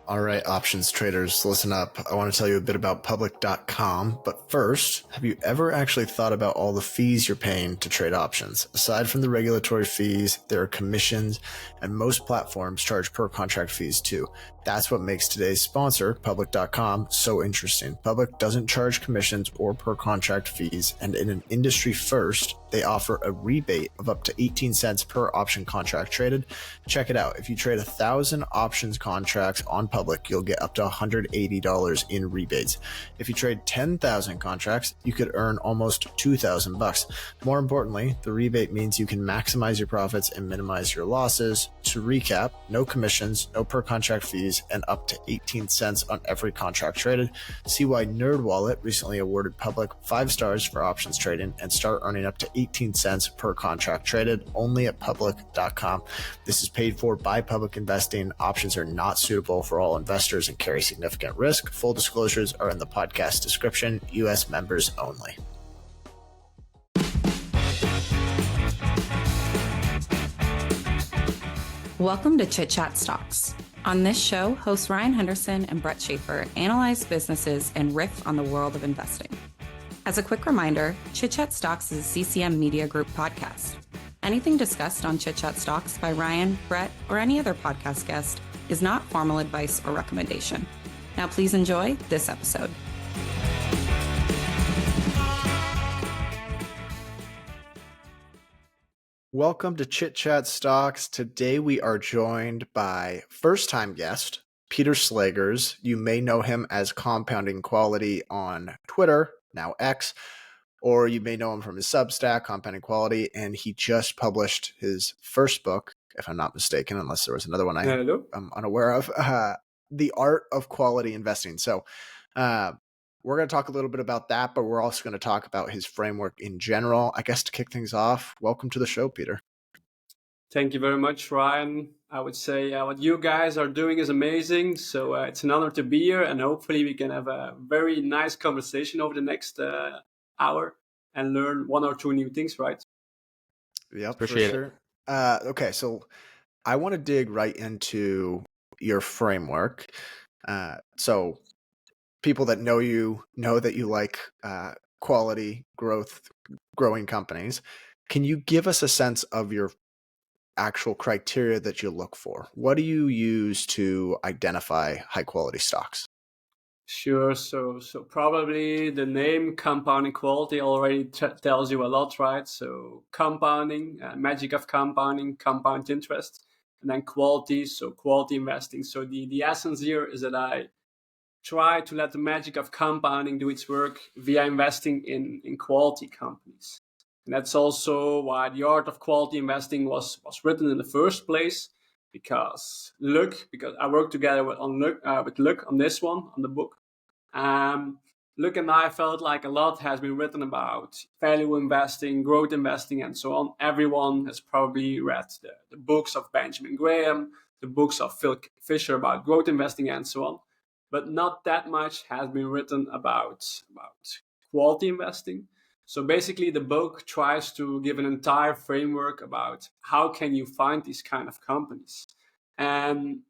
All right, options traders, listen up. I want to tell you a bit about public.com, but first, have you ever actually thought about all the fees you're paying to trade options? Aside from the regulatory fees, there are commissions, and most platforms charge per contract fees too. That's what makes today's sponsor, public.com, so interesting. Public doesn't charge commissions or per contract fees, and in an industry first, they offer a rebate of up to 18 cents per option contract traded. Check it out. If you trade 1,000 options contracts on Public, you'll get up to $180 in rebates. If you trade 10,000 contracts, you could earn almost $2,000. More importantly, the rebate means you can maximize your profits and minimize your losses. To recap, no commissions, no per contract fees, and up to 18 cents on every contract traded. See why NerdWallet recently awarded Public 5 stars for options trading and start earning up to 18 cents per contract traded only at public.com. This is paid for by Public Investing. Options are not suitable for all investors and carry significant risk. Full disclosures are in the podcast description. U.S. members only. Welcome to Chit Chat Stocks. On this show, hosts Ryan Henderson and Brett Schaefer analyze businesses and riff on the world of investing. As a quick reminder, Chit Chat Stocks is a CCM Media Group podcast. Anything discussed on Chit Chat Stocks by Ryan, Brett, or any other podcast guest is not formal advice or recommendation. Now please enjoy this episode. Welcome to Chit Chat Stocks. Today we are joined by first-time guest, Peter Slagers. You may know him as Compounding Quality on Twitter, now X, or you may know him from his Substack, Compounding Quality, and he just published his first book, if I'm not mistaken, unless there was another one I'm unaware of, The Art of Quality Investing. So we're going to talk a little bit about that, but we're also going to talk about his framework in general. I guess to kick things off, welcome to the show, Peter. Thank you very much, Ryan. I would say what you guys are doing is amazing. So it's an honor to be here, and hopefully we can have a very nice conversation over the next hour and learn one or two new things, right? Yeah, appreciate it. Okay, so I want to dig right into your framework. So people that know you know that you like quality growing companies. Can you give us a sense of your actual criteria that you look for? What do you use to identify high quality stocks? Sure. So probably the name Compounding Quality already tells you a lot, right? So compounding, magic of compounding, compound interest, and then quality, so quality investing. So the essence here is that I try to let the magic of compounding do its work via investing in quality companies. And that's also why the art of quality investing was written in the first place, because I worked together with Luc on this one, on the book. Luc and I felt like a lot has been written about value investing, growth investing, and so on. Everyone has probably read the books of Benjamin Graham, the books of Phil Fisher about growth investing, and so on. But not that much has been written about quality investing. So basically, the book tries to give an entire framework about how can you find these kind of companies. And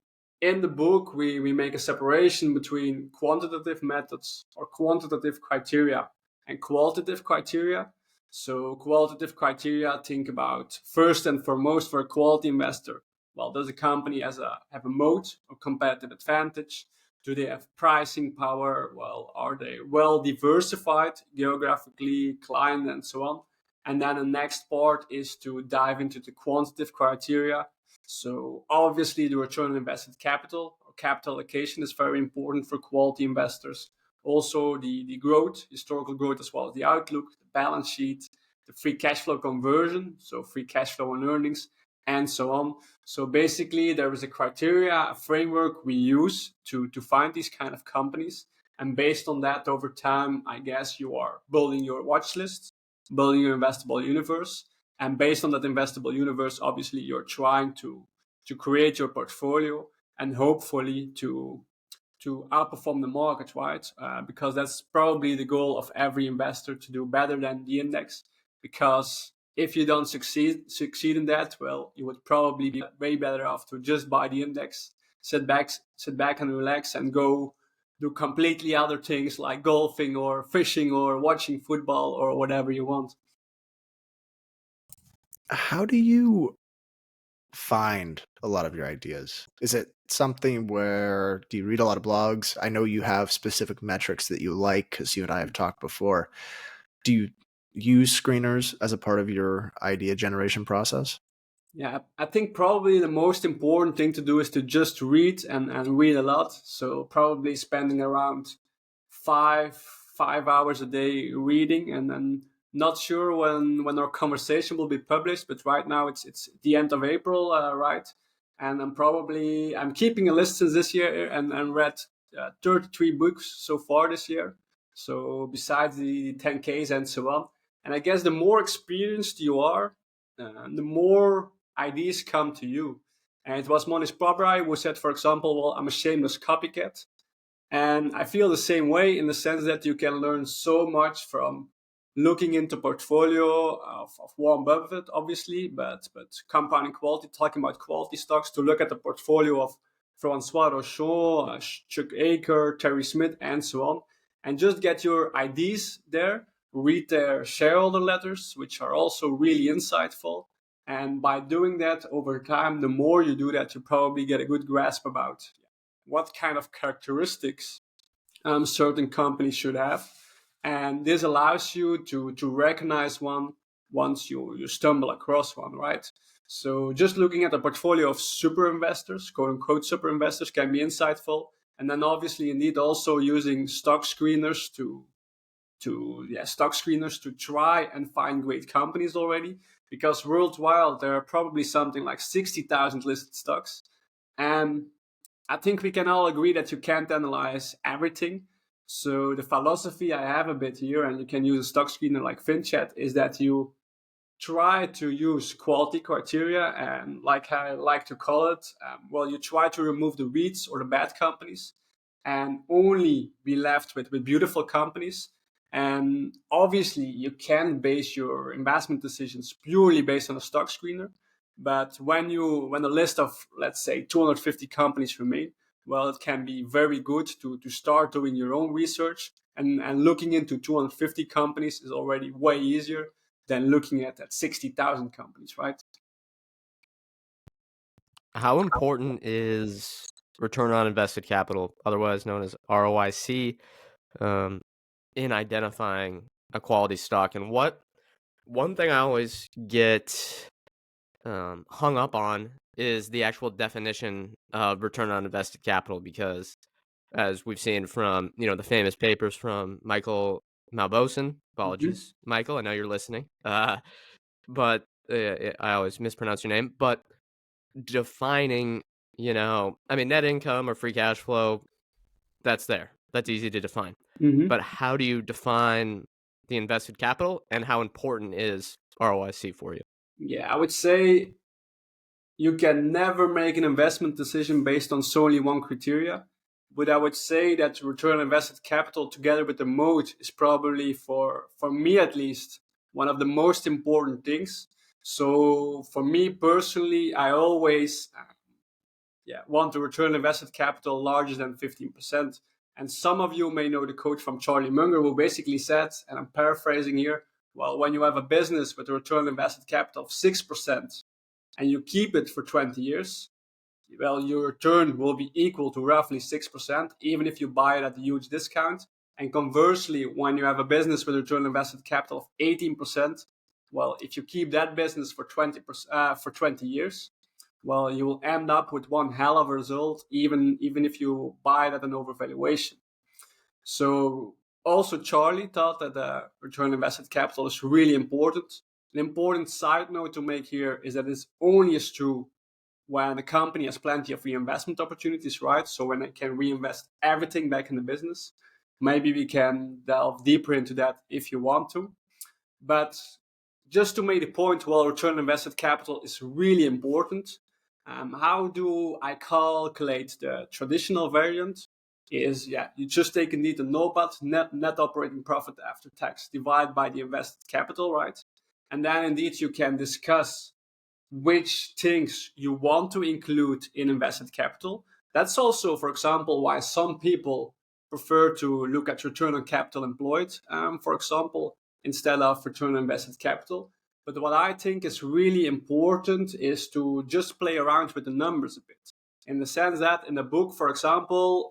in the book, we make a separation between quantitative methods or quantitative criteria and qualitative criteria. So qualitative criteria, think about first and foremost for a quality investor. Well, does a company have a moat or competitive advantage? Do they have pricing power? Well, are they well diversified geographically, client, and so on? And then the next part is to dive into the quantitative criteria. So obviously the return on invested capital or capital allocation is very important for quality investors. Also the growth, historical growth, as well as the outlook, the balance sheet, the free cash flow conversion, so free cash flow and earnings, and so on. So basically, there is a criteria, a framework we use to find these kind of companies. And based on that, over time, I guess you are building your watch list, building your investable universe. And based on that investable universe, obviously, you're trying to create your portfolio and hopefully to outperform the market, right? Because that's probably the goal of every investor, to do better than the index. Because if you don't succeed in that, well, you would probably be way better off to just buy the index, sit back and relax and go do completely other things like golfing or fishing or watching football or whatever you want. How do you find a lot of your ideas? Is it something where do you read a lot of blogs? I know you have specific metrics that you like because you and I have talked before. Do you use screeners as a part of your idea generation process? Yeah, I think probably the most important thing to do is to just read and read a lot. So probably spending around five five hours a day reading, and then not sure when our conversation will be published, but right now it's the end of April, right? And I'm keeping a list since this year and read 33 books so far this year. So besides the 10Ks and so on, and I guess the more experienced you are, the more ideas come to you. And it was Monish Pabrai who said, for example, well, I'm a shameless copycat. And I feel the same way in the sense that you can learn so much from looking into portfolio of Warren Buffett, obviously, but compounding quality, talking about quality stocks, to look at the portfolio of Francois Rochon, Chuck Aker, Terry Smith, and so on, and just get your ideas there, read their shareholder letters, which are also really insightful. And by doing that over time, the more you do that, you probably get a good grasp about what kind of characteristics certain companies should have. And this allows you to recognize one once you stumble across one, right? So just looking at a portfolio of super investors, quote unquote super investors, can be insightful. And then obviously indeed also using stock screeners to try and find great companies already, because worldwide there are probably something like 60,000 listed stocks. And I think we can all agree that you can't analyze everything. So the philosophy I have a bit here, and you can use a stock screener like FinChat, is that you try to use quality criteria, and like I like to call it, you try to remove the weeds or the bad companies and only be left with beautiful companies. And obviously, you can base your investment decisions purely based on a stock screener. But when a list of, let's say, 250 companies remain, well, it can be very good to start doing your own research. And looking into 250 companies is already way easier than looking at 60,000 companies, right? How important is return on invested capital, otherwise known as ROIC, in identifying a quality stock? And one thing I always get hung up on is the actual definition of return on invested capital, because as we've seen from the famous papers from Michael Malboson, apologies, Michael, I know you're listening, but I always mispronounce your name, but defining, net income or free cash flow, that's easy to define. But how do you define the invested capital, and how important is ROIC for you? Yeah, I would say you can never make an investment decision based on solely one criteria. But I would say that return on invested capital together with the moat is probably, for me at least, one of the most important things. So for me personally, I always want to return invested capital larger than 15%. And some of you may know the quote from Charlie Munger, who basically said, and I'm paraphrasing here, well, when you have a business with a return on invested capital of 6% and you keep it for 20 years, well, your return will be equal to roughly 6%, even if you buy it at a huge discount. And conversely, when you have a business with a return on invested capital of 18%, well, if you keep that business for 20 years, well, you will end up with one hell of a result, even if you buy it at an overvaluation. So also Charlie thought that the return on invested capital is really important. An important side note to make here is that it's only as true when a company has plenty of reinvestment opportunities, right? So when it can reinvest everything back in the business. Maybe we can delve deeper into that if you want to. But just to make the point, well, return on invested capital is really important. How do I calculate the traditional variant? Is you just take indeed the NOPAT, net operating profit after tax, divide by the invested capital, right? And then indeed you can discuss which things you want to include in invested capital. That's also, for example, why some people prefer to look at return on capital employed, for example, instead of return on invested capital. But what I think is really important is to just play around with the numbers a bit, in the sense that in the book, for example,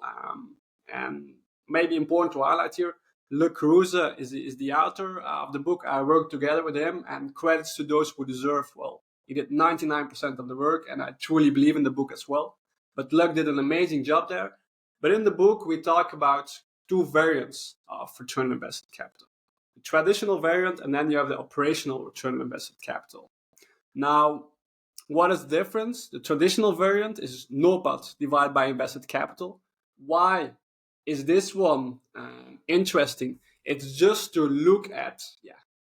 and maybe important to highlight here, Le Creuset is the author of the book. I worked together with him, and credits to those who deserve. Well, he did 99% of the work, and I truly believe in the book as well. But Luck did an amazing job there. But in the book, we talk about two variants of return on invested capital. The traditional variant, and then you have the operational return on invested capital. Now, what is the difference? The traditional variant is NOPAT divided by invested capital. Why is this one interesting? It's just to look at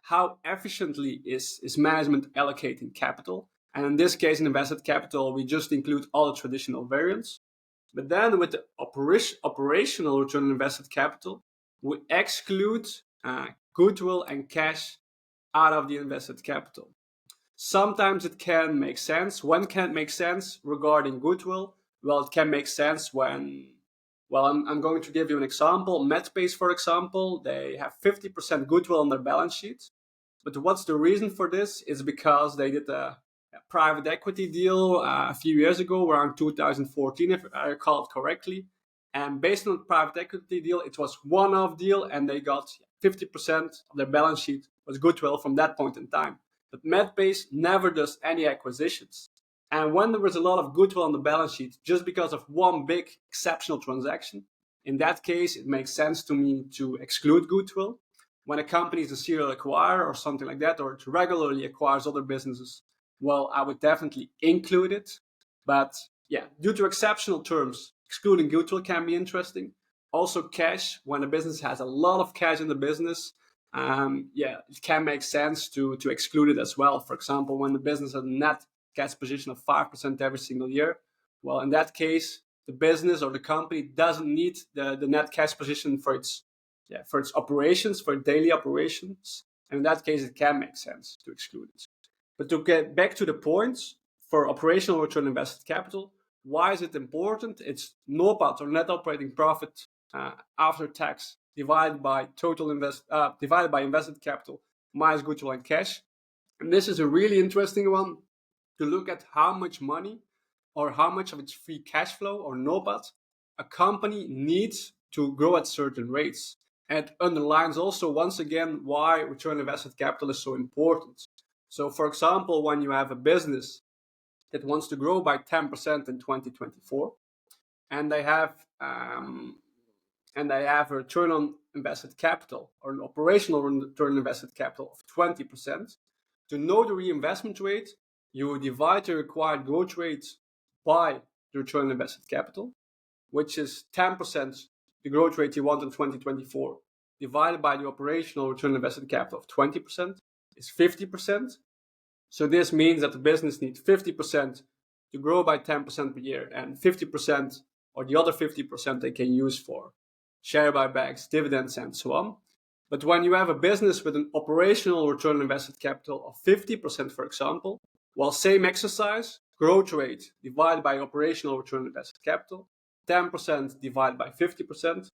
how efficiently is management allocating capital. And in this case, in invested capital, we just include all the traditional variants. But then with the operational return on invested capital, we exclude goodwill and cash out of the invested capital. Sometimes it can make sense. When can it make sense regarding goodwill? Well, it can make sense when, I'm going to give you an example. Medpace, for example, they have 50% goodwill on their balance sheet. But what's the reason for this? Is because they did a private equity deal a few years ago, around 2014, if I recall it correctly. And based on the private equity deal, it was one-off deal, and they got 50% of their balance sheet was goodwill from that point in time. But Medpace never does any acquisitions. And when there was a lot of goodwill on the balance sheet, just because of one big exceptional transaction, in that case, it makes sense to me to exclude goodwill. When a company is a serial acquirer or something like that, or it regularly acquires other businesses, well, I would definitely include it. But due to exceptional terms, excluding goodwill can be interesting. Also cash, when a business has a lot of cash in the business, it can make sense to exclude it as well. For example, when the business has a net cash position of 5% every single year, well, in that case, the business or the company doesn't need the net cash position for its operations, for daily operations. And in that case, it can make sense to exclude it. But to get back to the points, for operational return on invested capital, why is it important? It's NOPAT, or net operating profit after tax, divided by invested capital minus goodwill and cash. And this is a really interesting one to look at how much money or how much of its free cash flow, or NOPAT, a company needs to grow at certain rates. And it underlines also, once again, why return on invested capital is so important. So, for example, when you have a business that wants to grow by 10% in 2024, and they have a return on invested capital, or an operational return on invested capital of 20%, to know the reinvestment rate, you divide the required growth rate by the return on invested capital, which is 10%, the growth rate you want in 2024, divided by the operational return on invested capital of 20%, is 50%. So this means that the business needs 50% to grow by 10% per year, and 50%, or the other 50%, they can use for share buybacks, dividends, and so on. But when you have a business with an operational return on invested capital of 50%, for example, well, same exercise, growth rate divided by operational return on invested capital, 10% divided by 50%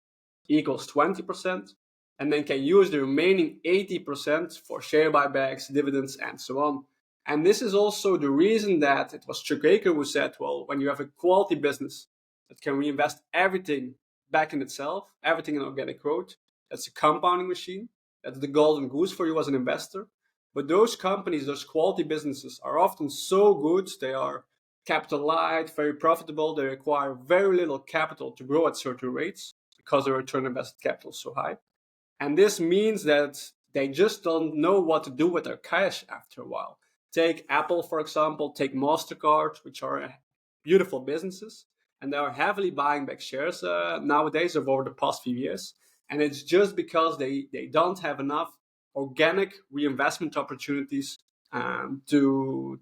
equals 20%, and then can use the remaining 80% for share buybacks, dividends, and so on. And this is also the reason that it was Chuck Yeager who said, well, when you have a quality business that can reinvest everything back in itself, everything in organic growth, that's a compounding machine. That's the golden goose for you as an investor. But those companies, those quality businesses, are often so good. They are capital light, very profitable. They require very little capital to grow at certain rates because the return on invested capital is so high. And this means that they just don't know what to do with their cash after a while. Take Apple, for example, take MasterCard, which are beautiful businesses, and they are heavily buying back shares nowadays over the past few years. And it's just because they don't have enough organic reinvestment opportunities to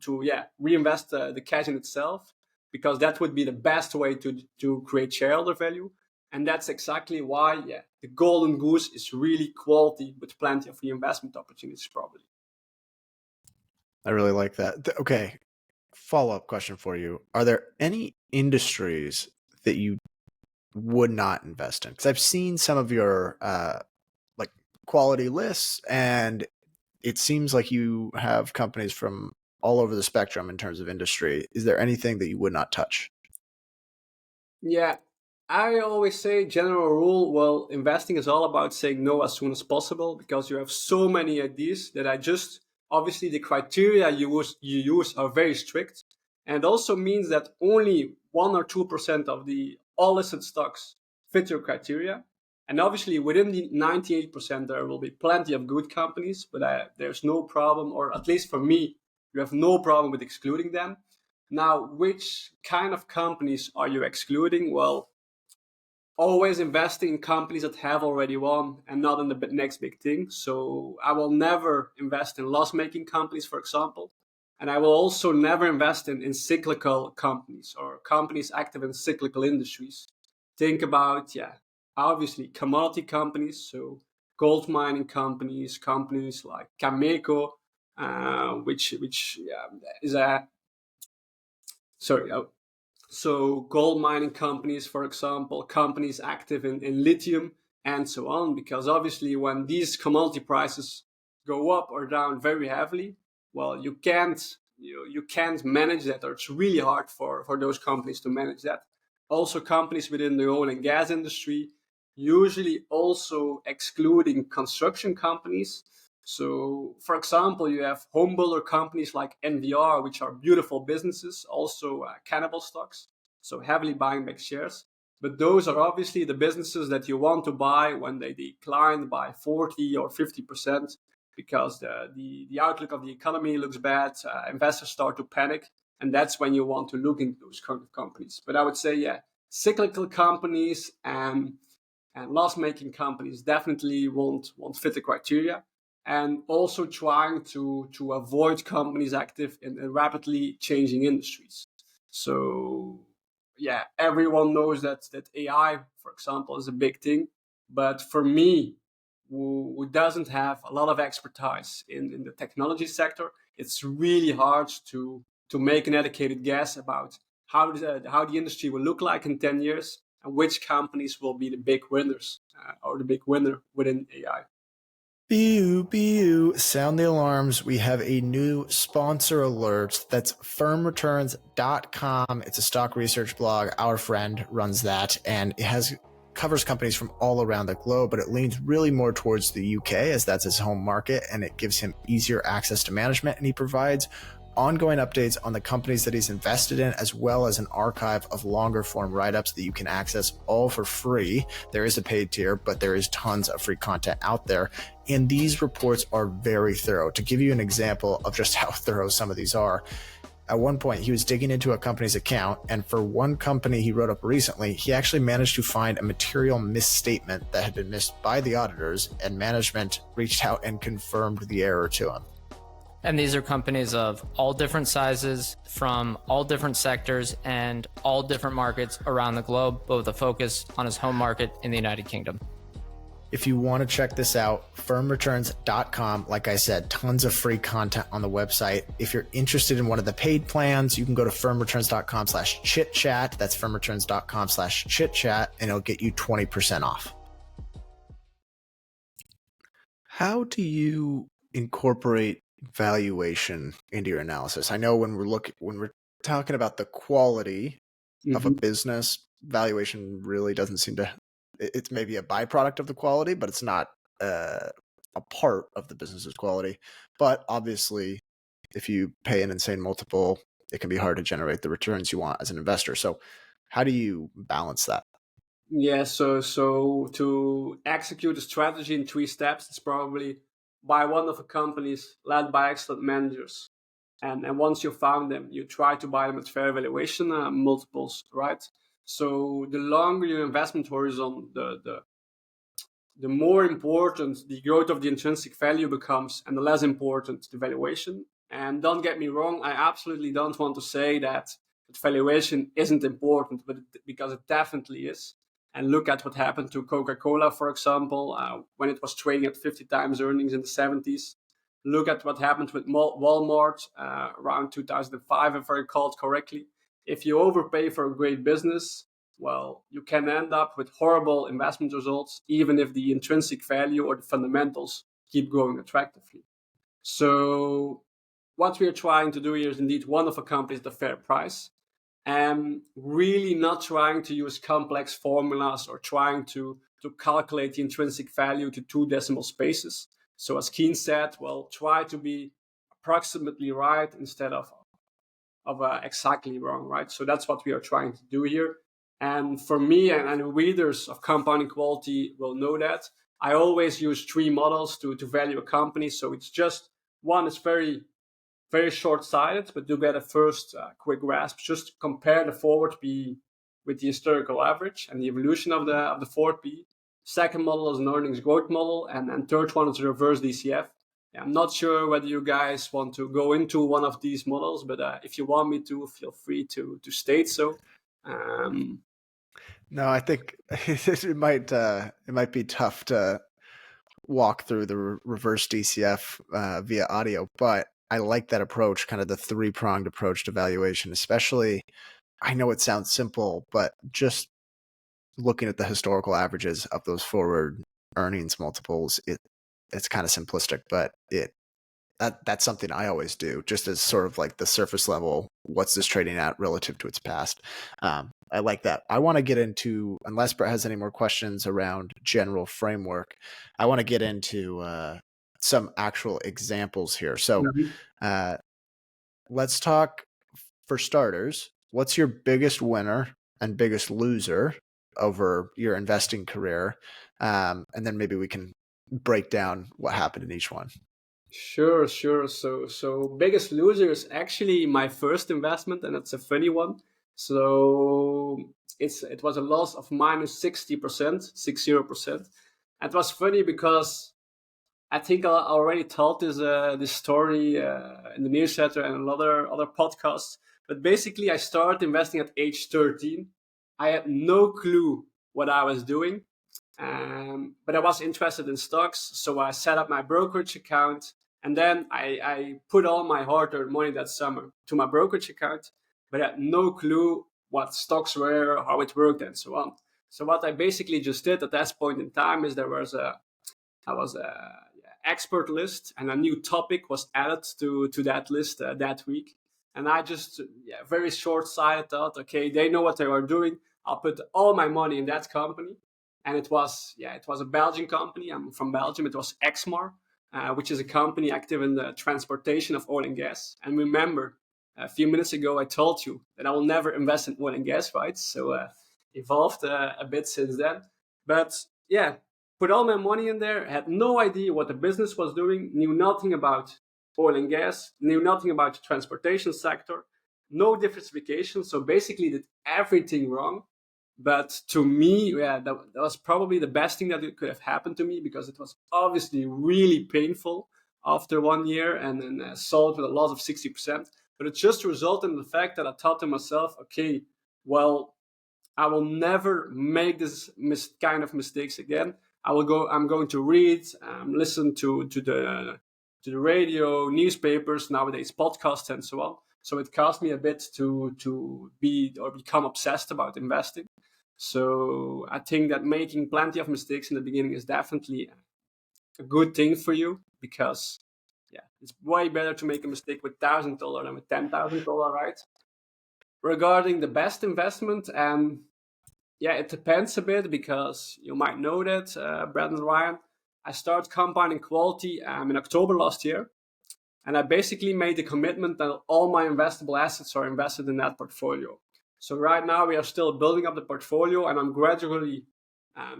reinvest the cash in itself, because that would be the best way to create shareholder value. And that's exactly why, the golden goose is really quality with plenty of reinvestment opportunities, probably. I really like that. Okay, follow-up question for you. Are there any industries that you would not invest in? Because I've seen some of your like quality lists, and it seems like you have companies from all over the spectrum in terms of industry. Is there anything that you would not touch? Yeah, I always say general rule, well, investing is all about saying no as soon as possible because you have so many ideas that I just obviously the criteria you use are very strict. And it also means that only 1 or 2% of the all listed stocks fit your criteria. And obviously within the 98% there will be plenty of good companies, but there's no problem, or at least for me, you have no problem with excluding them. Now, which kind of companies are you excluding? Well, always investing in companies that have already won and not in the next big thing. So I will never invest in loss-making companies, for example. And I will also never invest in cyclical companies or companies active in cyclical industries. Think about, yeah, obviously commodity companies, so gold mining companies, companies like Cameco, which is a sorry. So gold mining companies, for example, companies active in lithium and so on, because obviously when these commodity prices go up or down very heavily, well, you can't manage that, or it's really hard for those companies to manage that. Also, companies within the oil and gas industry, usually also excluding construction companies. So, for example, you have home builder companies like NVR, which are beautiful businesses, also cannibal stocks, so heavily buying back shares. But those are obviously the businesses that you want to buy when they decline by 40 or 50% because the outlook of the economy looks bad, investors start to panic, and that's when you want to look into those kind of companies. But I would say, yeah, cyclical companies and loss-making companies definitely won't fit the criteria, and also trying to avoid companies active in rapidly changing industries. So yeah, everyone knows that AI, for example, is a big thing, but for me, who doesn't have a lot of expertise in the technology sector, it's really hard to make an educated guess about how the industry will look like in 10 years and which companies will be the big winners or the big winner within AI. Pew, sound the alarms. We have a new sponsor alert. That's firmreturns.com. It's a stock research blog. Our friend runs that, and it covers companies from all around the globe, but it leans really more towards the UK as that's his home market, and it gives him easier access to management, and he provides ongoing updates on the companies that he's invested in, as well as an archive of longer form write-ups that you can access all for free. There is a paid tier, but there is tons of free content out there. And these reports are very thorough. To give you an example of just how thorough some of these are, at one point he was digging into a company's account, and for one company he wrote up recently, he actually managed to find a material misstatement that had been missed by the auditors, and management reached out and confirmed the error to him. And these are companies of all different sizes, from all different sectors and all different markets around the globe, but with a focus on his home market in the United Kingdom. If you want to check this out, firmreturns.com. Like I said, tons of free content on the website. If you're interested in one of the paid plans, you can go to firmreturns.com/chitchat. That's firmreturns.com/chitchat, and it'll get you 20% off. How do you incorporate valuation into your analysis? I know when we're talking about the quality of a business, valuation really doesn't seem to, it's maybe a byproduct of the quality, but it's not a part of the business's quality. But obviously, if you pay an insane multiple, it can be hard to generate the returns you want as an investor. So how do you balance that? Yeah, so to execute a strategy in 3 steps, it's probably buy one of the companies led by excellent managers. And once you found them, you try to buy them at fair valuation multiples, right? So the longer your investment horizon, the more important the growth of the intrinsic value becomes, and the less important the valuation. And don't get me wrong, I absolutely don't want to say that valuation isn't important, because it definitely is. And look at what happened to Coca-Cola, for example, when it was trading at 50 times earnings in the 70s. Look at what happened with Walmart around 2005, if I recall correctly. If you overpay for a great business, well, you can end up with horrible investment results, even if the intrinsic value or the fundamentals keep growing attractively. So what we are trying to do here is indeed one of a company is the fair price, and really not trying to use complex formulas or trying to calculate the intrinsic value to 2 decimal spaces. So as Keen said, well, try to be approximately right instead of exactly wrong, right? So that's what we are trying to do here. And for me, and readers of Compounding Quality will know that, I always use 3 models to value a company. So it's just one is very, very short-sighted, but you get a first quick grasp. Just compare the forward P with the historical average and the evolution of the forward P. Second model is an earnings growth model, and third one is a reverse DCF. Yeah, I'm not sure whether you guys want to go into one of these models, but if you want me to, feel free to state so. No, I think it might be tough to walk through the reverse DCF via audio, but I like that approach, kind of the 3-pronged approach to valuation, especially. I know it sounds simple, but just looking at the historical averages of those forward earnings multiples, it's kind of simplistic, but that's something I always do, just as sort of like the surface level. What's this trading at relative to its past? I like that. I want to get into, unless Brett has any more questions around general framework, I want to get into some actual examples here. So let's talk, for starters, what's your biggest winner and biggest loser over your investing career? And then maybe we can break down what happened in each one. Sure. So biggest loser is actually my first investment, and it's a funny one. So it was a loss of minus 60%, 60%. It was funny because I think I already told this story in the newsletter and other podcasts. But basically, I started investing at age 13. I had no clue what I was doing, but I was interested in stocks, so I set up my brokerage account, and then I put all my hard-earned money that summer to my brokerage account, but I had no clue what stocks were, how it worked, and so on. So what I basically just did at that point in time is I was a expert list, and a new topic was added to that list that week. And I just very short-sighted thought, okay, they know what they are doing. I'll put all my money in that company. And it was a Belgian company. I'm from Belgium. It was Exmar, which is a company active in the transportation of oil and gas. And remember, a few minutes ago, I told you that I will never invest in oil and gas, right? So evolved a bit since then. But yeah, put all my money in there, had no idea what the business was doing, knew nothing about oil and gas, knew nothing about the transportation sector, no diversification. So basically did everything wrong. But to me, that was probably the best thing that could have happened to me, because it was obviously really painful after 1 year and then sold with a loss of 60%. But it just resulted in the fact that I thought to myself, okay, well, I will never make this kind of mistakes again. I'm going to read, listen to the radio, newspapers, nowadays podcasts, and so on. So it cost me a bit to become obsessed about investing. So I think that making plenty of mistakes in the beginning is definitely a good thing for you, because it's way better to make a mistake with $1,000 than with $10,000, right? Regarding the best investment, it depends a bit, because you might know that, Brad and Ryan, I started Compounding Quality in October last year. And I basically made the commitment that all my investable assets are invested in that portfolio. So right now we are still building up the portfolio, and I'm gradually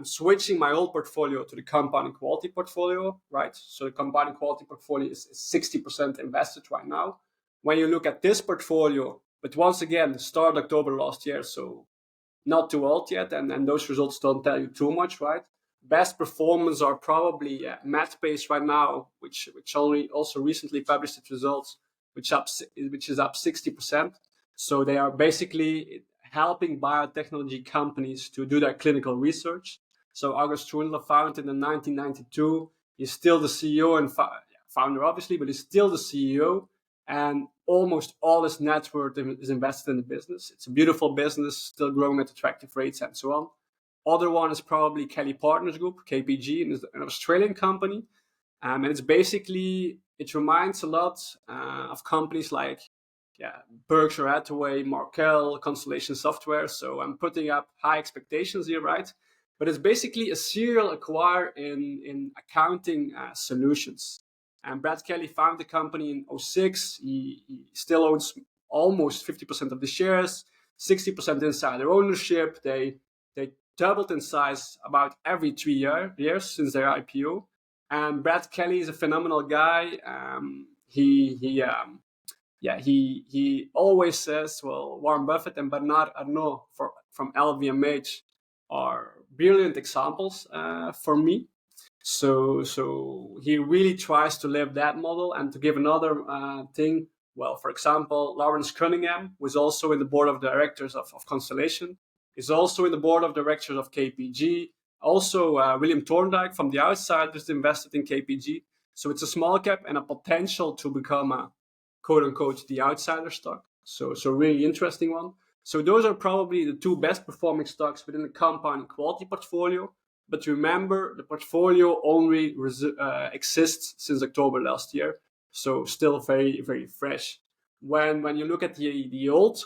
switching my old portfolio to the Compounding Quality portfolio, right? So the Compounding Quality portfolio is 60% invested right now. When you look at this portfolio, but once again, started October last year, so not too old yet, and those results don't tell you too much, right? Best performance are probably MedPace right now, which only also recently published its results, which is up 60%. So they are basically helping biotechnology companies to do their clinical research. So August Schwindler, founded in 1992, he's still the CEO and founder, obviously, but he's still the CEO. and almost all his net worth is invested in the business. It's a beautiful business, still growing at attractive rates and so on. Other one is probably Kelly Partners Group, KPG, and is an Australian company. And it's basically, it reminds a lot of companies like Berkshire Hathaway, Markel, Constellation Software. So I'm putting up high expectations here, right? But it's basically a serial acquirer in accounting solutions. And Brad Kelly founded the company in 2006. He still owns almost 50% of the shares, 60% insider ownership. They doubled in size about every 3 years since their IPO. And Brad Kelly is a phenomenal guy. He always says, well, Warren Buffett and Bernard Arnault from LVMH are brilliant examples for me. So he really tries to live that model. And to give another thing, well, for example, Lawrence Cunningham was also in the board of directors of Constellation, is also in the board of directors of KPG. Also, William Thorndike from the Outsiders invested in KPG. So it's a small cap and a potential to become a quote unquote the outsider stock. So really interesting one. So those are probably the two best performing stocks within the compound quality portfolio. But remember, the portfolio only exists since October last year. So still very, very fresh. When you look at the old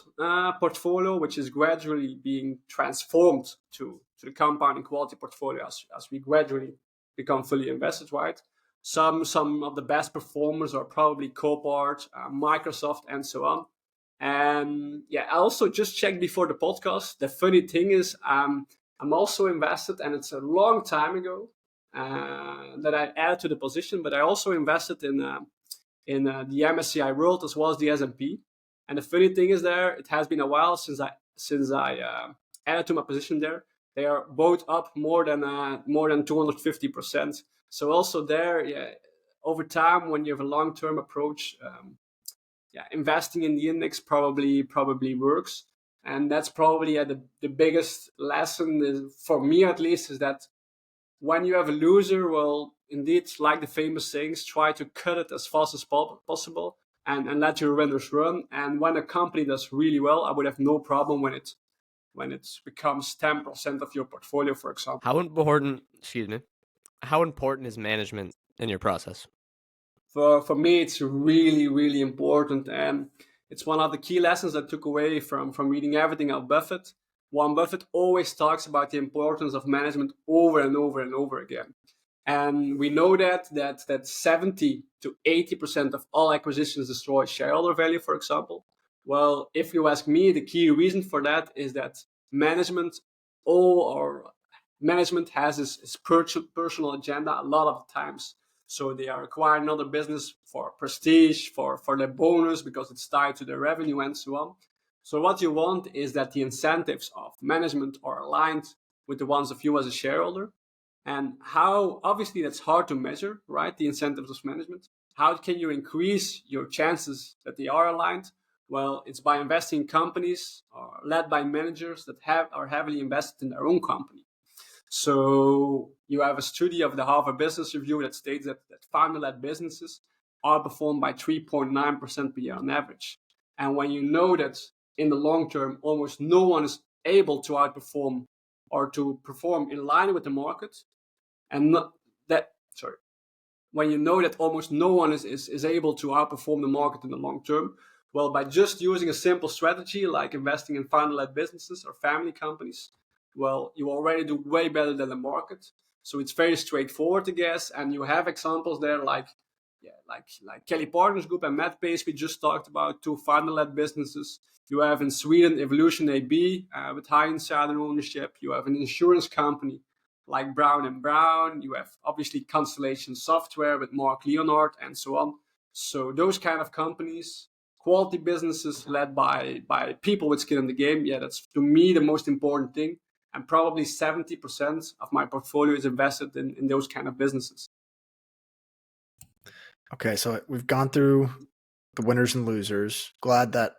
portfolio, which is gradually being transformed to the compounding quality portfolio as we gradually become fully invested, right? Some of the best performers are probably Copart, Microsoft, and so on. And I also just checked before the podcast. The funny thing is, I'm also invested, and it's a long time ago that I added to the position, but I also invested in the MSCI World as well as the S&P. And the funny thing is, it has been a while since I added to my position there. They are both up more than 250%. So also there, over time, when you have a long-term approach, investing in the index probably works. And that's probably the biggest lesson for me, at least, is that when you have a loser, well, indeed, like the famous sayings, try to cut it as fast as possible and let your winners run. And when a company does really well, I would have no problem when it becomes 10% of your portfolio, for example. How important is management in your process? For me, it's really, really important. And it's one of the key lessons I took away from reading everything about Buffett. Warren Buffett always talks about the importance of management over and over and over again. And we know that 70 to 80% of all acquisitions destroy shareholder value, for example. Well, if you ask me, the key reason for that is that management has its personal agenda a lot of times. So they are acquiring another business for prestige, for their bonus, because it's tied to their revenue and so on. So what you want is that the incentives of management are aligned with the ones of you as a shareholder. And how, obviously that's hard to measure, right? The incentives of management. How can you increase your chances that they are aligned? Well, it's by investing in companies led by managers that are heavily invested in their own company. So you have a study of the Harvard Business Review that states that founder-led businesses are performed by 3.9% per year on average. And when you know that in the long term, almost no one is able to outperform or to perform in line with the market, when you know that almost no one is able to outperform the market in the long term, well, by just using a simple strategy like investing in founder-led businesses or family companies, well, you already do way better than the market. So it's very straightforward, I guess. And you have examples there like Kelly Partners Group and MedPace we just talked about, two founder-led businesses. You have in Sweden Evolution AB with high insider ownership. You have an insurance company like Brown & Brown. You have obviously Constellation Software with Mark Leonard and so on. So those kind of companies, quality businesses led by people with skin in the game, that's to me the most important thing. And probably 70% of my portfolio is invested in those kind of businesses. Okay, so we've gone through the winners and losers. Glad that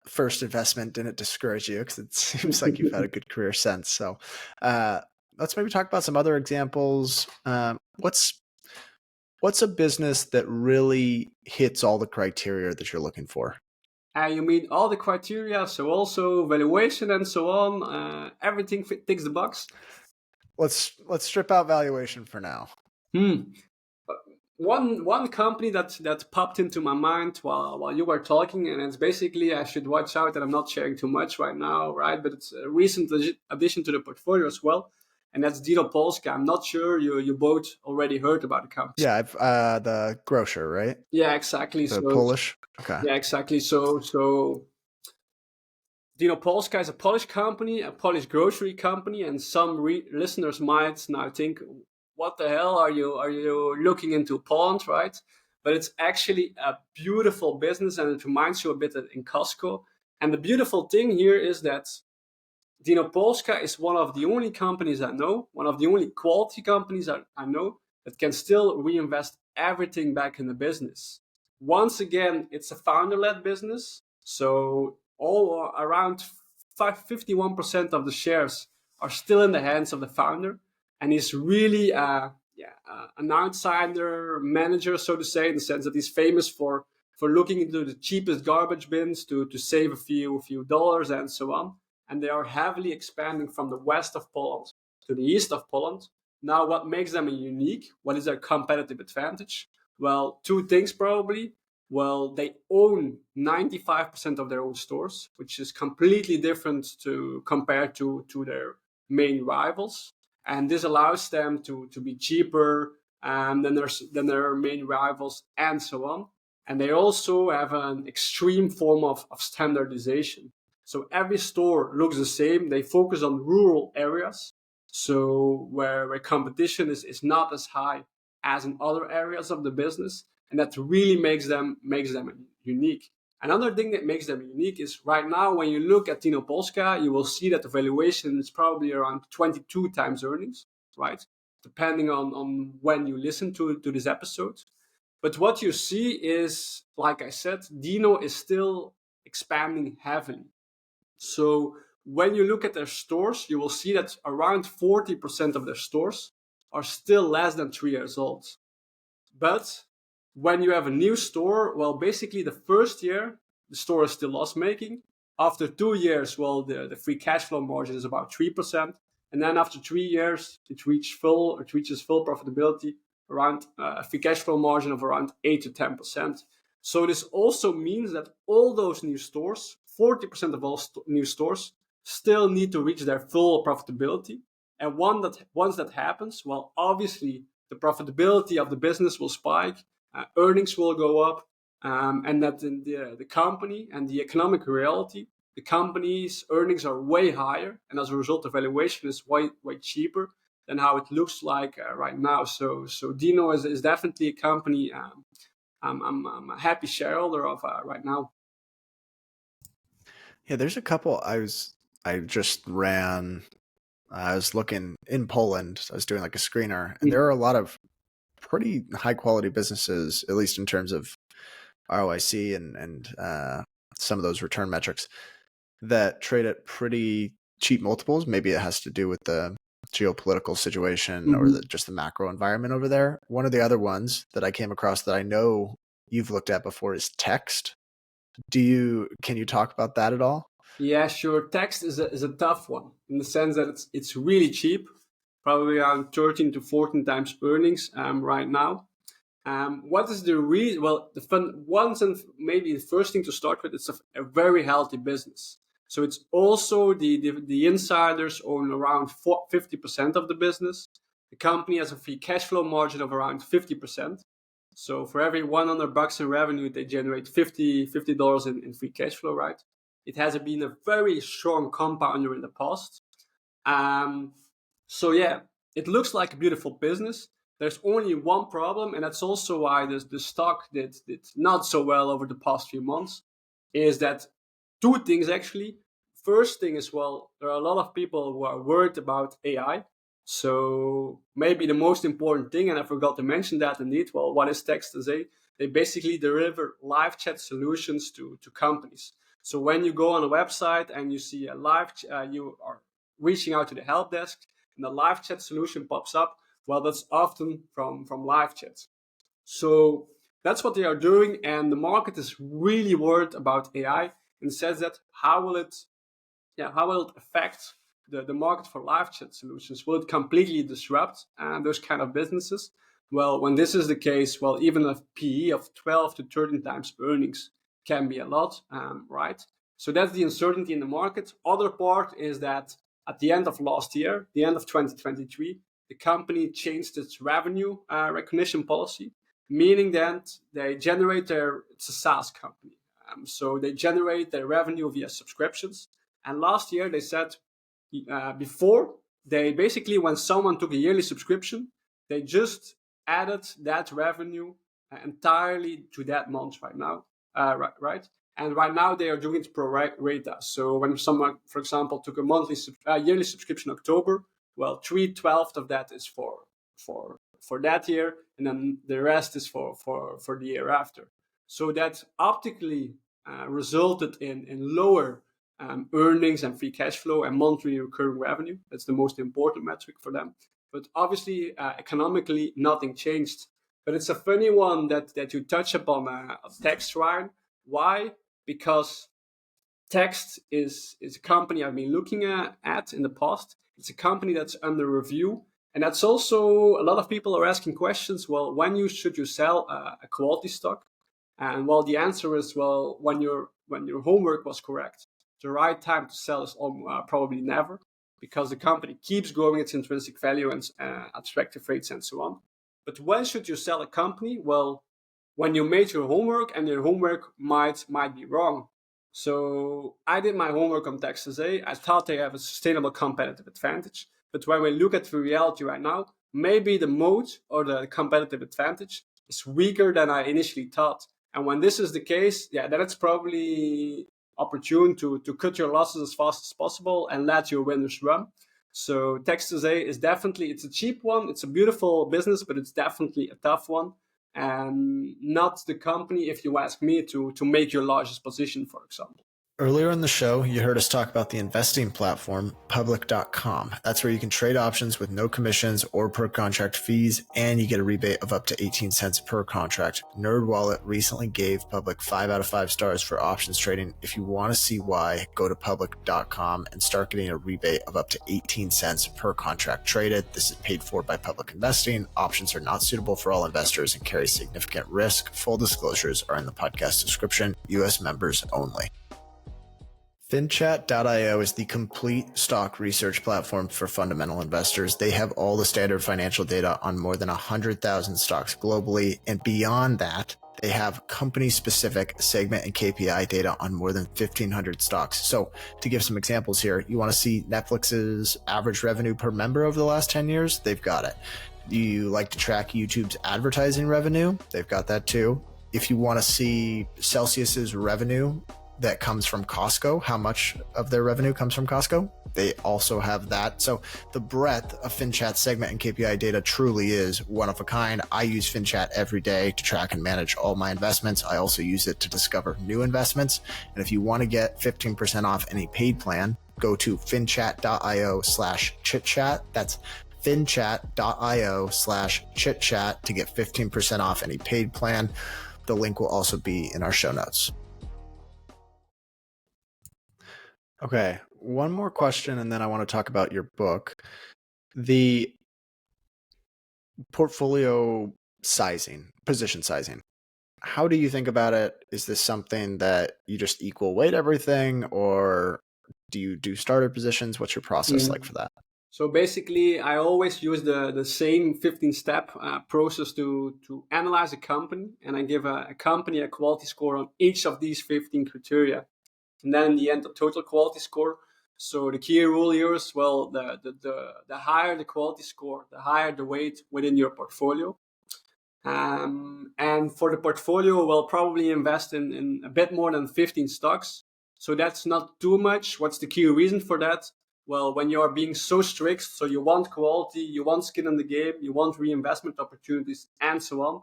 first investment didn't discourage you, because it seems like you've had a good career since. So let's maybe talk about some other examples. What's a business that really hits all the criteria that you're looking for? You mean all the criteria, so also valuation and so on, everything ticks the box? Let's strip out valuation for now. One company that popped into my mind while you were talking, and it's basically, I should watch out that I'm not sharing too much right now, right? But it's a recent addition to the portfolio as well, and that's Dino Polska. I'm not sure you both already heard about the company. Yeah, the grocer, right? Yeah, exactly. The Polish. Okay. Yeah, exactly. So Dino Polska is a Polish company, a Polish grocery company, and some listeners might now think, "What the hell are you looking into Poland, right?" But it's actually a beautiful business, and it reminds you a bit in Costco. And the beautiful thing here is that Dino Polska is one of the only companies I know, one of the only quality companies I know that can still reinvest everything back in the business. Once again, it's a founder-led business, so all around 51% of the shares are still in the hands of the founder, and he's really an outsider manager, so to say, in the sense that he's famous for looking into the cheapest garbage bins to save a few dollars and so on. And they are heavily expanding from the west of Poland to the east of Poland. Now, what makes them unique? What is their competitive advantage? Well, two things probably. Well, they own 95% of their own stores, which is completely different compared to their main rivals. And this allows them to be cheaper than their main rivals and so on. And they also have an extreme form of standardization. So every store looks the same. They focus on rural areas, so where competition is not as high as in other areas of the business, and that really makes them unique. Another thing that makes them unique is right now when you look at Dino Polska, you will see that the valuation is probably around 22 times earnings, right? Depending on when you listen to this episode. But what you see is, like I said, Dino is still expanding heavily. So when you look at their stores, you will see that around 40% of their stores are still less than 3 years old. But when you have a new store, well, basically the first year, the store is still loss making. After 2 years, well, the free cash flow margin is about 3%. And then after 3 years, it reaches full profitability around a free cash flow margin of around 8 to 10%. So this also means that all those new stores, 40% of all new stores, still need to reach their full profitability. And once that happens, well, obviously the profitability of the business will spike, earnings will go up, and that in the company and the economic reality, the company's earnings are way higher, and as a result, the valuation is way cheaper than how it looks like right now. So Dino is definitely a company I'm a happy shareholder of right now. Yeah, there's a couple. I was looking in Poland. I was doing like a screener, and there are a lot of pretty high quality businesses, at least in terms of ROIC and some of those return metrics, that trade at pretty cheap multiples. Maybe it has to do with the geopolitical situation or just the macro environment over there. One of the other ones that I came across that I know you've looked at before is Text. Can you talk about that at all? Yeah, sure. Text is a tough one in the sense that it's really cheap, probably around 13 to 14 times earnings right now. What is the reason? Well, the fun ones, and maybe the first thing to start with, it's a very healthy business. So it's also the insiders own around 50% of the business. The company has a free cash flow margin of around 50%. So for every $100 in revenue, they generate $50 in free cash flow, right? It has been a very strong compounder in the past. So yeah, it looks like a beautiful business. There's only one problem, and that's also why the stock did not so well over the past few months, is that two things actually. First thing is, well, there are a lot of people who are worried about AI. So maybe the most important thing, and I forgot to mention that indeed, well, what is Text as a? They basically deliver live chat solutions to companies. So when you go on a website and you see a you are reaching out to the help desk and the live chat solution pops up, well, that's often from live chat. So that's what they are doing, and the market is really worried about AI and says that how will it affect the market for live chat solutions? Will it completely disrupt those kind of businesses? Well, when this is the case, well, even a PE of 12 to 13 times earnings can be a lot, right? So that's the uncertainty in the market. Other part is that at the end of last year, the end of 2023, the company changed its revenue recognition policy, meaning that it's a SaaS company. So they generate their revenue via subscriptions. And last year they said before, they basically, when someone took a yearly subscription, they just added that revenue entirely to that month right now, right? And right now they are doing it pro rata. So when someone, for example, took a yearly subscription in October, well, 3/12 of that is for that year, and then the rest is for the year after. So that optically resulted in lower earnings and free cash flow and monthly recurring revenue. That's the most important metric for them. But obviously, economically, nothing changed. But it's a funny one that you touch upon Text, Ryan. Why? Because Text is a company I've been looking at in the past. It's a company that's under review. And that's also, a lot of people are asking questions, well, when should you sell a quality stock? And well, the answer is, well, when your homework was correct. The right time to sell is probably never, because the company keeps growing its intrinsic value and attractive rates and so on. But when should you sell a company? Well, when you made your homework and your homework might be wrong. So I did my homework on Texas A. I thought they have a sustainable competitive advantage. But when we look at the reality right now, maybe the moat or the competitive advantage is weaker than I initially thought. And when this is the case, then it's probably opportune to cut your losses as fast as possible and let your winners run. So Texas A is definitely, it's a cheap one. It's a beautiful business, but it's definitely a tough one. And not the company, if you ask me, to make your largest position, for example. Earlier in the show, you heard us talk about the investing platform, public.com. That's where you can trade options with no commissions or per contract fees, and you get a rebate of up to 18 cents per contract. NerdWallet recently gave Public 5 out of 5 stars for options trading. If you want to see why, go to public.com and start getting a rebate of up to 18 cents per contract traded. This is paid for by Public Investing. Options are not suitable for all investors and carry significant risk. Full disclosures are in the podcast description. U.S. members only. FinChat.io is the complete stock research platform for fundamental investors. They have all the standard financial data on more than 100,000 stocks globally. And beyond that, they have company-specific segment and KPI data on more than 1,500 stocks. So to give some examples here, you want to see Netflix's average revenue per member over the last 10 years? They've got it. Do you like to track YouTube's advertising revenue? They've got that too. If you want to see Celsius's revenue that comes from Costco, how much of their revenue comes from Costco, they also have that. So the breadth of FinChat segment and KPI data truly is one of a kind. I use FinChat every day to track and manage all my investments. I also use it to discover new investments. And if you want to get 15% off any paid plan, go to finchat.io/chitchat. That's finchat.io/chitchat to get 15% off any paid plan. The link will also be in our show notes. Okay, one more question, and then I want to talk about your book. The portfolio sizing, position sizing. How do you think about it? Is this something that you just equal weight everything, or do you do starter positions? What's your process like for that? So basically, I always use the same 15-step process to analyze a company, and I give a company a quality score on each of these 15 criteria. And then in the end, the total quality score. So the key rule here is, well, the higher the quality score, the higher the weight within your portfolio. And for the portfolio, we'll probably invest in a bit more than 15 stocks. So that's not too much. What's the key reason for that? Well, when you are being so strict, so you want quality, you want skin in the game, you want reinvestment opportunities, and so on,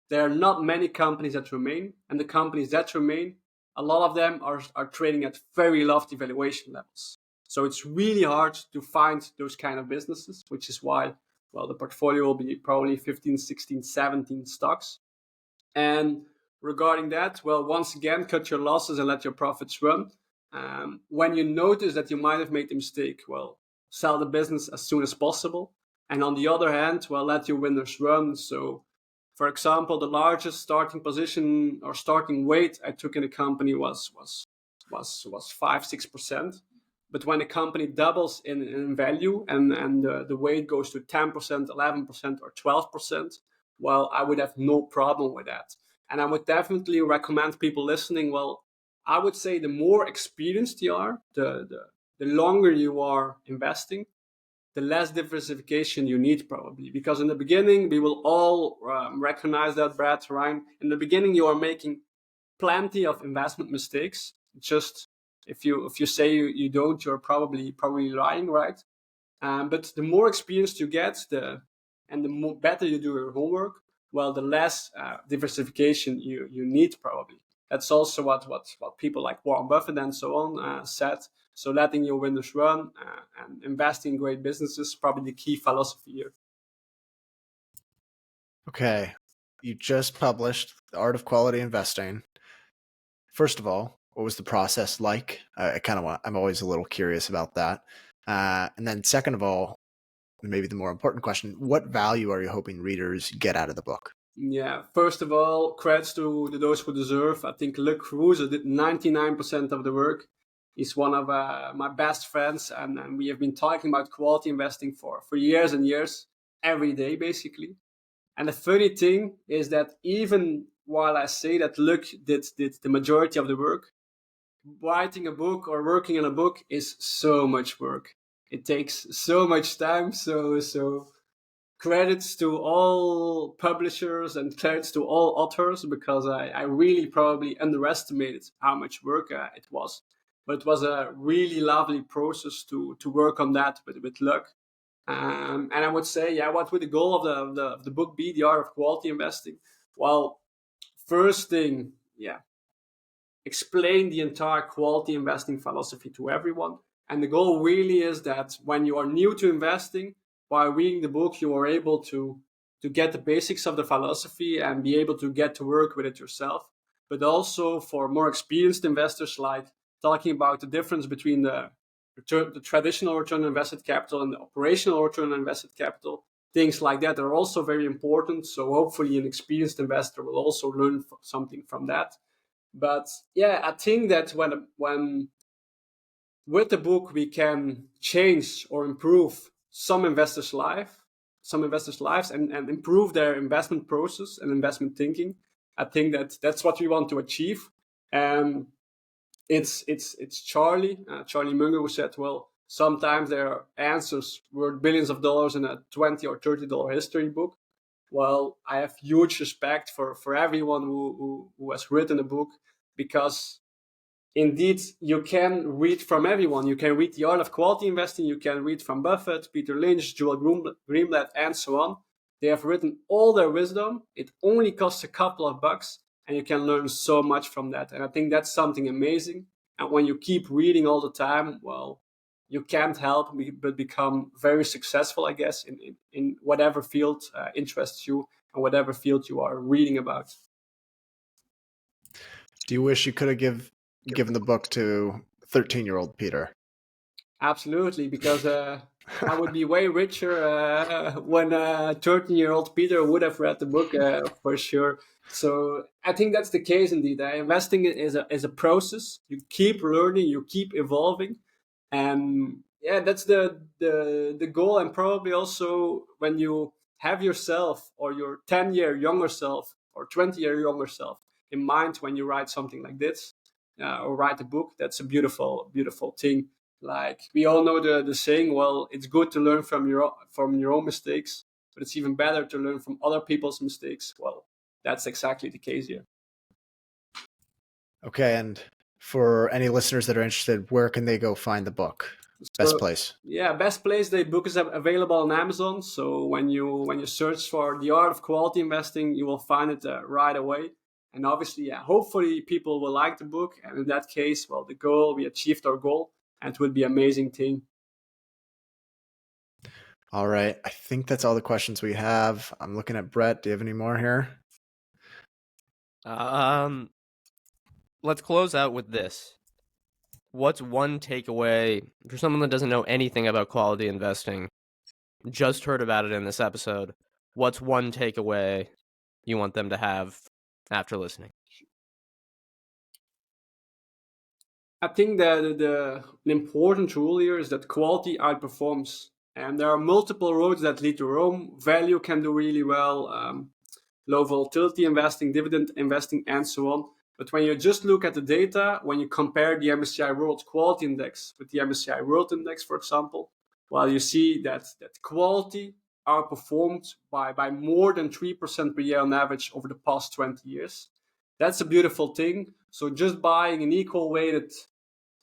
there are not many companies that remain. And the companies that remain, a lot of them are trading at very lofty valuation levels. So it's really hard to find those kind of businesses, which is why, well, the portfolio will be probably 15, 16, 17 stocks. And regarding that, well, once again, cut your losses and let your profits run. When you notice that you might have made a mistake, well, sell the business as soon as possible. And on the other hand, well, let your winners run. So, for example, the largest starting position or starting weight I took in a company was 5-6%. But when the company doubles in value and the weight goes to 10%, 11%, or 12%, well, I would have no problem with that. And I would definitely recommend people listening, well, I would say the more experienced you are, the longer you are investing, the less diversification you need probably. Because in the beginning, we will all recognize that, Brad, Ryan. In the beginning, you are making plenty of investment mistakes. Just if you say you don't, you're probably lying, right? But the more experienced you get, the more better you do your homework, well, the less diversification you need probably. That's also what people like Warren Buffett and so on said. So letting your winners run and investing in great businesses is probably the key philosophy here. Okay, you just published The Art of Quality Investing. First of all, what was the process like? I'm always a little curious about that. And then second of all, maybe the more important question, what value are you hoping readers get out of the book? Yeah, first of all, credits to those who deserve. I think Luc Cruz did 99% of the work. He's one of my best friends, and we have been talking about quality investing for years and years, every day basically. And the funny thing is that even while I say that Luc did the majority of the work, writing a book or working on a book is so much work. It takes so much time. So credits to all publishers and credits to all authors, because I really probably underestimated how much work it was. But it was a really lovely process to work on that with Luc. And I would say, yeah, what would the goal of the book be? The Art of Quality Investing. Well, first thing, yeah, explain the entire quality investing philosophy to everyone. And the goal really is that when you are new to investing, by reading the book, you are able to get the basics of the philosophy and be able to get to work with it yourself. But also for more experienced investors, like talking about the difference between the traditional return on invested capital and the operational return on invested capital. Things like that are also very important. So hopefully an experienced investor will also learn something from that. But yeah, I think that when with the book we can change or improve some investors' lives and improve their investment process and investment thinking. I think that's what we want to achieve. And it's Charlie Munger who said, well, sometimes there are answers worth billions of dollars in a $20 or $30 history book. Well, I have huge respect for everyone who has written a book, because indeed you can read from everyone. You can read The Art of Quality Investing, you can read from Buffett, Peter Lynch, Joel Greenblatt, and so on. They have written all their wisdom. It only costs a couple of bucks, and you can learn so much from that. And I think that's something amazing. And when you keep reading all the time, well, you can't help but become very successful, I guess, in whatever field interests you and whatever field you are reading about. Do you wish you could have given the book to 13-year-old Peter? Absolutely, because I would be way richer when 13-year-old Peter would have read the book for sure. So I think that's the case indeed. Investing is a process. You keep learning, you keep evolving, and yeah, that's the goal. And probably also when you have yourself or your 10-year younger self or 20-year younger self in mind when you write something like this or write a book, that's a beautiful thing. Like we all know the saying, well, it's good to learn from your own mistakes, but it's even better to learn from other people's mistakes. Well, that's exactly the case here. Okay, and for any listeners that are interested, where can they go find the book? Best place. Yeah, best place. The book is available on Amazon. So when you search for The Art of Quality Investing, you will find it right away. And obviously, yeah, hopefully people will like the book. And in that case, well, we achieved our goal, and it would be an amazing thing. All right. I think that's all the questions we have. I'm looking at Brett. Do you have any more here? Let's close out with this. What's one takeaway for someone that doesn't know anything about quality investing, just heard about it in this episode? What's one takeaway you want them to have after listening? I think that an important rule here is that quality outperforms. And there are multiple roads that lead to Rome. Value can do really well, low volatility investing, dividend investing, and so on. But when you just look at the data, when you compare the MSCI World Quality Index with the MSCI World Index, for example, well, you see that quality outperformed by more than 3% per year on average over the past 20 years. That's a beautiful thing. So just buying an equal weighted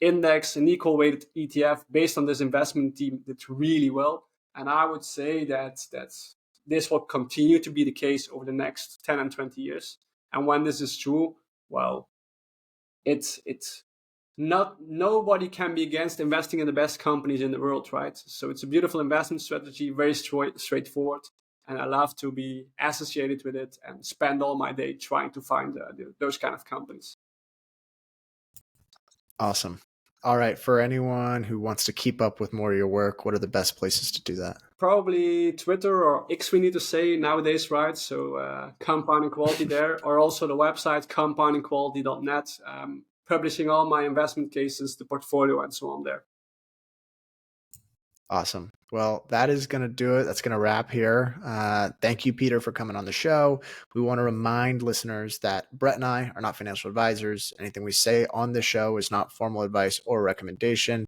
index, an equal weighted ETF based on this investment team did really well. And I would say that this will continue to be the case over the next 10 and 20 years. And when this is true, well, it's not, nobody can be against investing in the best companies in the world, right? So it's a beautiful investment strategy, very straightforward. And I love to be associated with it and spend all my day trying to find those kind of companies. Awesome. All right. For anyone who wants to keep up with more of your work, what are the best places to do that? Probably Twitter or X, we need to say nowadays, right? So Compounding Quality there, or also the website compoundingquality.net, publishing all my investment cases, the portfolio, and so on there. Awesome. Well, that is going to do it. That's going to wrap here. Thank you, Peter, for coming on the show. We want to remind listeners that Brett and I are not financial advisors. Anything we say on this show is not formal advice or recommendation.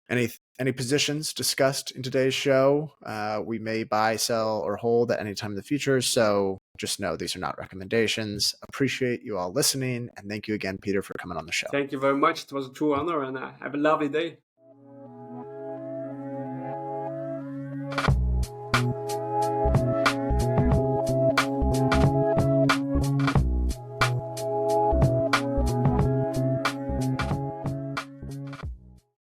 Any positions discussed in today's show, we may buy, sell, or hold at any time in the future. So just know these are not recommendations. Appreciate you all listening. And thank you again, Peter, for coming on the show. Thank you very much. It was a true honor, and have a lovely day.